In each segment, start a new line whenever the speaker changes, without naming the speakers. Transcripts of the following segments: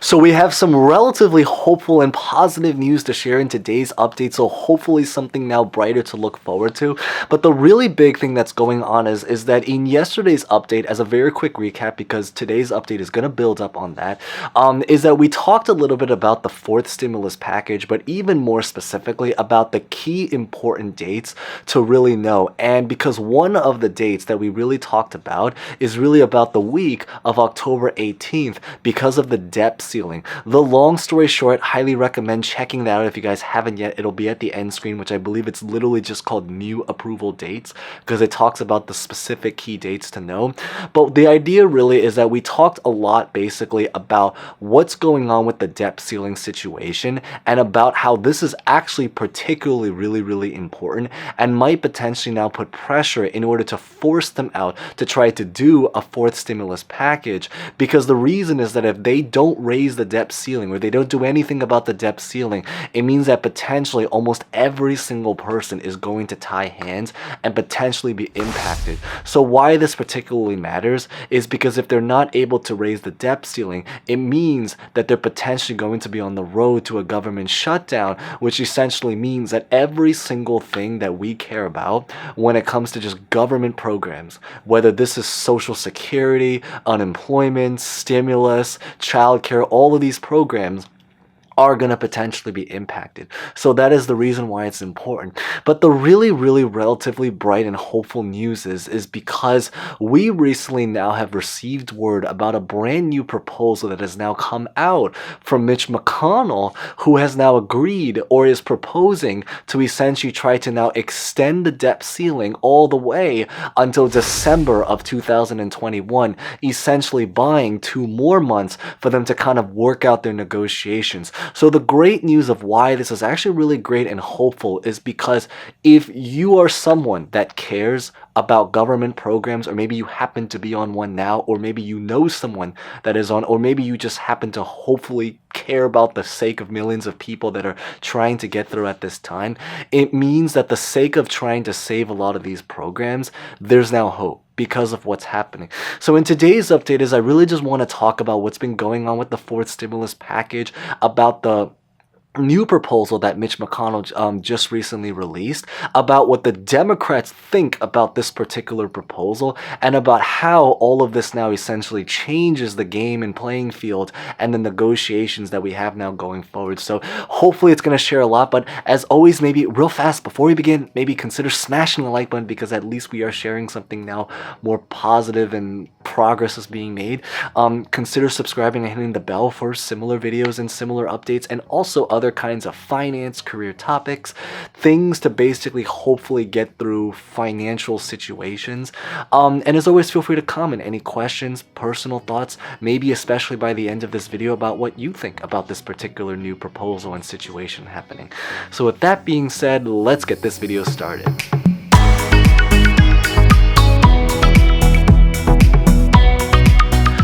So we have some relatively hopeful and positive news to share in today's update, so hopefully something now brighter to look forward to. But the really big thing that's going on is that in yesterday's update, as a very quick recap, because today's update is going to build up on that, is that we talked a little bit about the fourth stimulus package, but even more specifically about the key important dates to really know. And because one of the dates that we really talked about is really about the week of October 18th because of the debt ceiling. The long story short, highly recommend checking that out if you guys haven't yet. It'll be at the end screen, which I believe it's literally just called new approval dates because it talks about the specific key dates to know. But the idea really is that we talked a lot basically about what's going on with the debt ceiling situation and about how this is actually particularly really important and might potentially now put pressure in order to force them out to try to do a fourth stimulus package, because the reason is that if they don't raise the debt ceiling or they don't do anything about the debt ceiling, it means that potentially almost every single person is going to tie hands and potentially be impacted. So why this particularly matters is because if they're not able to raise the debt ceiling, it means that they're potentially going to be on the road to a government shutdown, which essentially means that every single thing that we care about when it comes to just government programs, whether this is Social Security, unemployment, stimulus, childcare, all of these programs are going to potentially be impacted. So that is the reason why it's important. But the really relatively bright and hopeful news is because we recently now have received word about a brand new proposal that has now come out from Mitch McConnell, who has now agreed or is proposing to essentially try to now extend the debt ceiling all the way until December of 2021, essentially buying 2 more months for them to kind of work out their negotiations. So the great news of why this is actually really great and hopeful is because if you are someone that cares about government programs, or maybe you happen to be on one now, or maybe you know someone that is on, or maybe you just happen to hopefully care about the sake of millions of people that are trying to get through at this time, it means that the sake of trying to save a lot of these programs, there's now hope because of what's happening. So in today's update is I really just want to talk about what's been going on with the fourth stimulus package, about the new proposal that Mitch McConnell just recently released, about what the Democrats think about this particular proposal, and about how all of this now essentially changes the game and playing field and the negotiations that we have now going forward. So hopefully it's going to share a lot, but as always, maybe real fast before we begin, maybe consider smashing the like button, because at least we are sharing something now more positive and progress is being made. Consider subscribing and hitting the bell for similar videos and similar updates, and also other kinds of finance, career topics, things to basically hopefully get through financial situations. And as always, feel free to comment any questions, personal thoughts, maybe especially by the end of this video about what you think about this particular new proposal and situation happening. So with that being said, let's get this video started.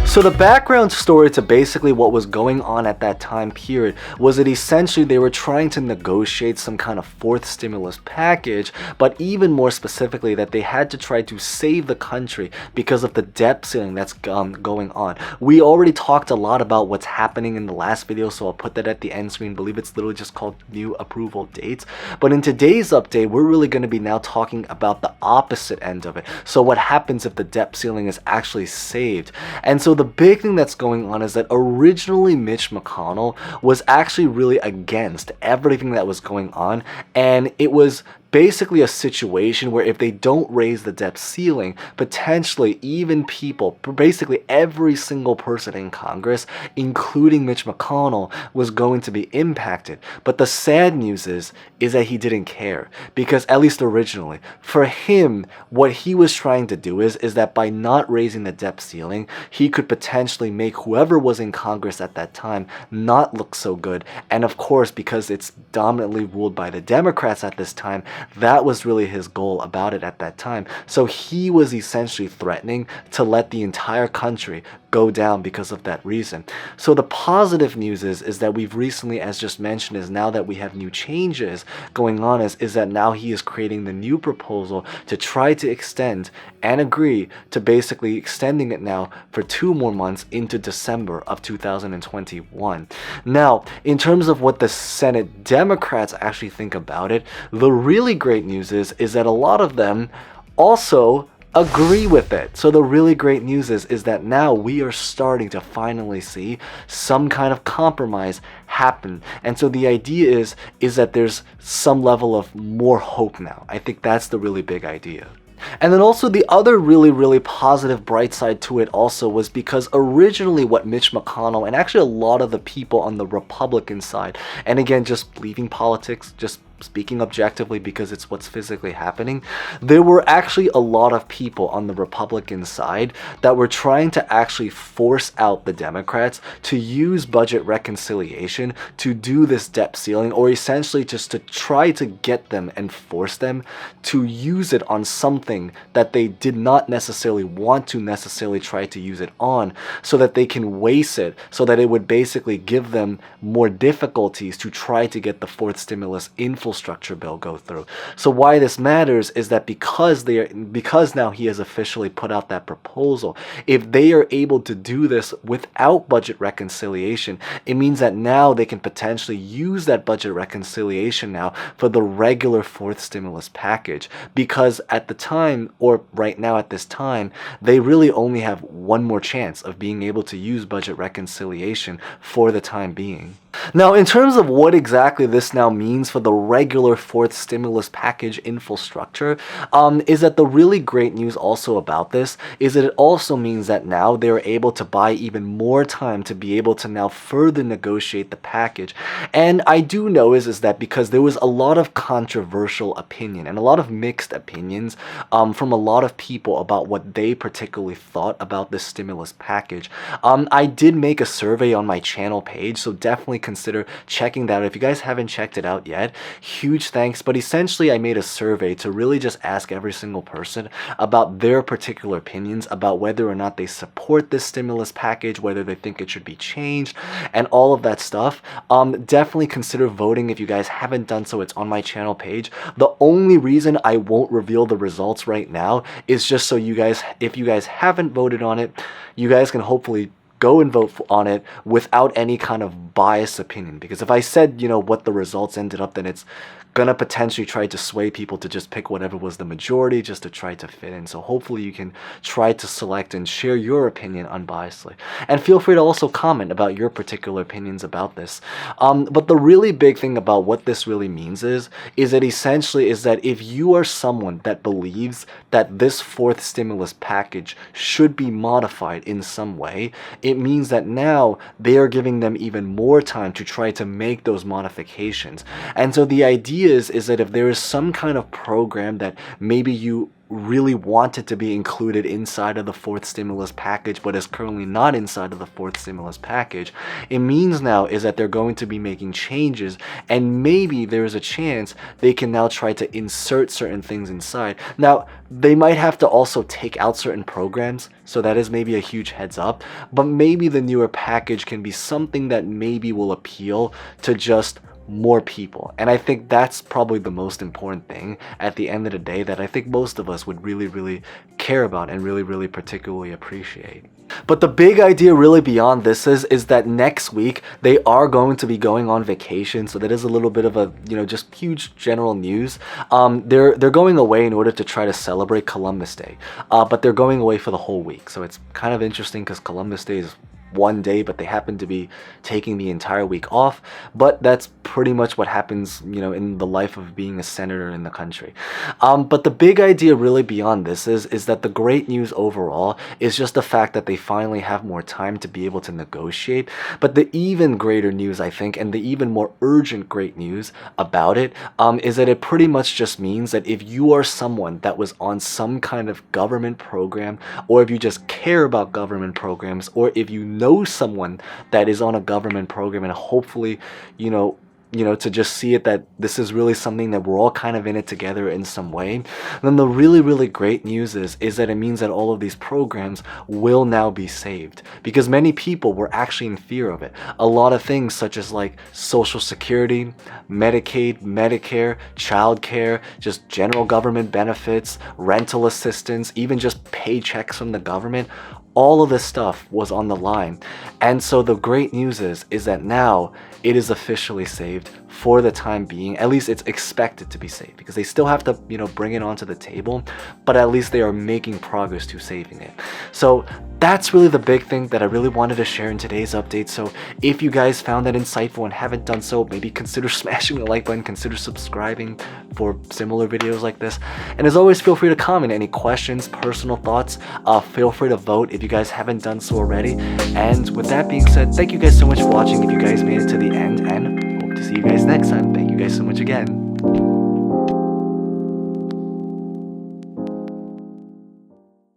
So the background story to basically what was going on at that time period was that essentially they were trying to negotiate some kind of fourth stimulus package, but even more specifically that they had to try to save the country because of the debt ceiling that's going on. We already talked a lot about what's happening in the last video, so I'll put that at the end screen. I believe it's literally just called new approval dates. But in today's update, we're really going to be now talking about the opposite end of it. So what happens if the debt ceiling is actually saved? And so the big thing that's going on is that originally Mitch McConnell was actually really against everything that was going on, and it was basically a situation where if they don't raise the debt ceiling, potentially even people, basically every single person in Congress, including Mitch McConnell, was going to be impacted. But the sad news is that he didn't care, because at least originally, for him, what he was trying to do is that by not raising the debt ceiling, he could potentially make whoever was in Congress at that time not look so good. And of course, because it's dominantly ruled by the Democrats at this time, That was really his goal about it at that time. So he was essentially threatening to let the entire country go down because of that reason. So the positive news is that we've recently, as just mentioned, is now that we have new changes going on, is that now he is creating the new proposal to try to extend and agree to basically extending it now for 2 more months into December of 2021. Now, in terms of what the Senate Democrats actually think about it, the really great news is that a lot of them also agree with it. So the really great news is that now we are starting to finally see some kind of compromise happen. And so the idea is that there's some level of more hope now. I think that's the really big idea. And then also the other really positive bright side to it also was because originally what Mitch McConnell and actually a lot of the people on the Republican side, and again, just leaving politics, just speaking objectively because it's what's physically happening, there were actually a lot of people on the Republican side that were trying to actually force out the Democrats to use budget reconciliation to do this debt ceiling, or essentially just to try to get them and force them to use it on something that they did not necessarily want to necessarily try to use it on, so that they can waste it, so that it would basically give them more difficulties to try to get the fourth stimulus infrastructure bill go through. So why this matters is that because now he has officially put out that proposal, if they are able to do this without budget reconciliation, it means that now they can potentially use that budget reconciliation now for the regular fourth stimulus package, because at the time, or right now at this time, they really only have one more chance of being able to use budget reconciliation for the time being. Now, in terms of what exactly this now means for the regular fourth stimulus package infrastructure, is that the really great news also about this is that it also means that now they're able to buy even more time to be able to now further negotiate the package. And I do know is that because there was a lot of controversial opinion and a lot of mixed opinions from a lot of people about what they particularly thought about this stimulus package. I did make a survey on my channel page, so definitely consider checking that out. If you guys haven't checked it out yet, huge thanks. But essentially I made a survey to really just ask every single person about their particular opinions about whether or not they support this stimulus package, whether they think it should be changed, and all of that stuff. Definitely consider voting if you guys haven't done so. It's on my channel page. The only reason I won't reveal the results right now is just so you guys, if you guys haven't voted on it, you guys can hopefully go and vote on it without any kind of biased opinion. Because if I said, what the results ended up, then it's gonna potentially try to sway people to just pick whatever was the majority just to try to fit in. So hopefully you can try to select and share your opinion unbiasedly. And feel free to also comment about your particular opinions about this. But the really big thing about what this really means is that essentially is that if you are someone that believes that this fourth stimulus package should be modified in some way, it means that now they are giving them even more time to try to make those modifications. And so the idea is that if there is some kind of program that maybe you really wanted to be included inside of the fourth stimulus package but is currently not inside of the fourth stimulus package, it means now is that they're going to be making changes, and maybe there's a chance they can now try to insert certain things inside. Now, they might have to also take out certain programs, so that is maybe a huge heads up, but maybe the newer package can be something that maybe will appeal to just more people. And I think that's probably the most important thing at the end of the day that I think most of us would really care about and really particularly appreciate. But the big idea really beyond this is that next week they are going to be going on vacation, so that is a little bit of a just huge general news. They're going away in order to try to celebrate Columbus Day, but they're going away for the whole week. So it's kind of interesting because Columbus Day is one day, but they happen to be taking the entire week off. But that's pretty much what happens, in the life of being a senator in the country. But the big idea really beyond this is that the great news overall is just the fact that they finally have more time to be able to negotiate. But the even greater news, I think, and the even more urgent great news about it, is that it pretty much just means that if you are someone that was on some kind of government program, or if you just care about government programs, or if you know someone that is on a government program and hopefully, to just see it that this is really something that we're all kind of in it together in some way, then the really, really great news is that it means that all of these programs will now be saved, because many people were actually in fear of it. A lot of things such as like Social Security, Medicaid, Medicare, childcare, just general government benefits, rental assistance, even just paychecks from the government, all of this stuff was on the line. And so the great news is that now it is officially saved for the time being. At least it's expected to be saved, because they still have to, bring it onto the table, but at least they are making progress to saving it. So that's really the big thing that I really wanted to share in today's update. So if you guys found that insightful and haven't done so, maybe consider smashing the like button, consider subscribing for similar videos like this. And as always, feel free to comment any questions, personal thoughts. Feel free to vote if you guys haven't done so already. And with that being said, thank you guys so much for watching if you guys made it to the end, and hope to see you guys next time. Thank you guys so much again.